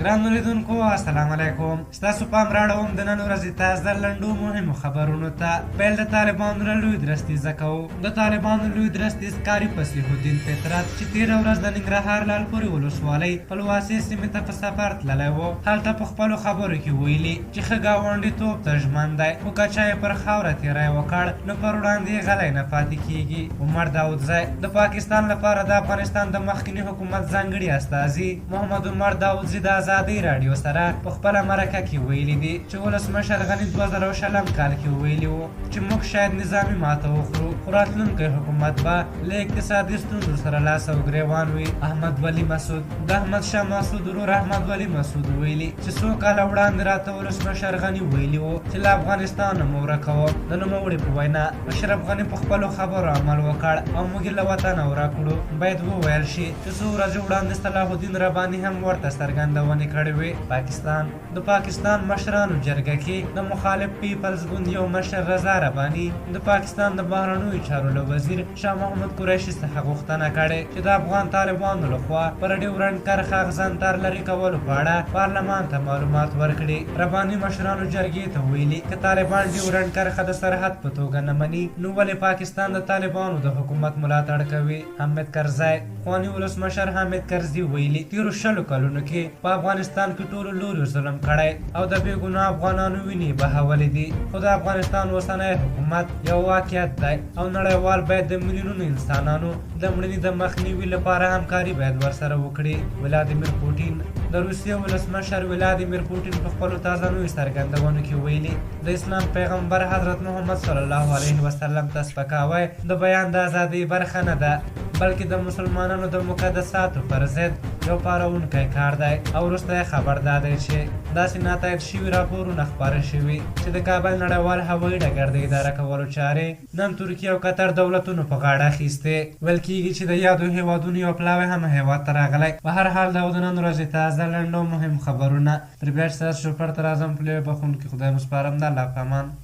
ګرانو لیدونکو السلام علیکم. ستاسو پام راړوم د نن ورځې تازه لنډو مهمو خبرونو ته. پیل د طالبانو له لوی درستیز کوو. د طالبانو لوی درستیز قاري فصیح الدین فطرت چې تېره ورځ د ننګرهار لعلپورې ولسوالۍ پلواسې سیمې ته په سفر تللی و، هلته په خپلو خبرو کې ویلي چې ښه ګاونډیتوب ته ژمن دی، خو که چا یې پر خاوره تېری وکړ نو پر وړاندې یې غلی نه پاتې کېږي. عمر داودزی د پاکستان لپاره د افغانستان د مخکیني حکومت ځانګړي استازي محمد عمر داودزي د ازادۍ راډیو سره په خپله مرکه کې ویلي دي چې ولسمشر غني 2020 کال کې ویلي وو چې موږ شاید نظامي ماته وخورو، خو راتلونکی حکومت به له اقتصادي ستونزو سره لاس او ګریوان وي. احمد ولي مسعود د احمد شاه مسعود ورور احمد ولي مسعود ویلي چې څو کاله وړاندې راته ولسمشر غني ویلي وو چې له افغانستانه مو ورکوم. د نوموړي په وینا اشرف غني په خپلو خبرو عمل وکړ او موږ له وطنه ورکړو. باید وویل شي چې څو ورځې وړاندې صلاح الدین رباني هم ورته څرګندونې کړې وې. د پاکستان مشرانو جرګه کې د مخالف پیپلز ګوند یو مشر رضا رباني د پاکستان د بهرنیو چارو له وزیر شاه محمود قریشي څخه غوښتنه کړې چې د افغان طالبانو لخوا پر ډیورنډ کرښه غځنتر لرې کولو په اړه پارلمان ته معلومات ورکړي. رباني مشرانو جرګې ته ویلي که طالبان ډیورنډ کرښه د سرحد په توګه نه مني نو ولې پاکستان د طالبانو د حکومت ملاتړ کوي. حامد کرزی خواني ولسمشر حامد کرزي ویلي تېرو 20 کلونو کې په افغانستان کې ټولو لورو ظلم کړی او د بې ګناه افغانانو وینې بهولې دي، خو د افغانستان اوسنی حکومت یو واقعیت دی او نړیوال باید د میلیونونو انسانانو د مړینې د مخنیوي لپاره همکاري باید ورسره وکړي. ولادیمیر پوټین د روسیې ولسمشر ولادیمیر پوټین په خپلو تازهنویو څرګندونو کې ویلي د اسلام پیغمبر حضرت محمد صلی الله علیه وسلم ته سپکاوی د بیان د ازادۍ برخه نه ده، بلکې د مسلمانانو د مقدساتو پر ضد یو پارونکی کار دی. او وروسته خبر دادی چې داسې ناتایید شوي راپورونه خپاره شوي چې د کابل نړیوال هوایي ډګر د اداره کولو چارې نن ترکیه او قطر دولتونو په غاړه اخیستې. ویل کېږي چې د یادو هیوادونو یو پلاوی هم هیواد ته راغلی. په هر حال دا د نن ورځې تازه لنډ او مهم خبرونه. تر بیا چې ستاسو شوپر ته راځم پلوی بخونکي خدای مو سپارم. د الله په امان.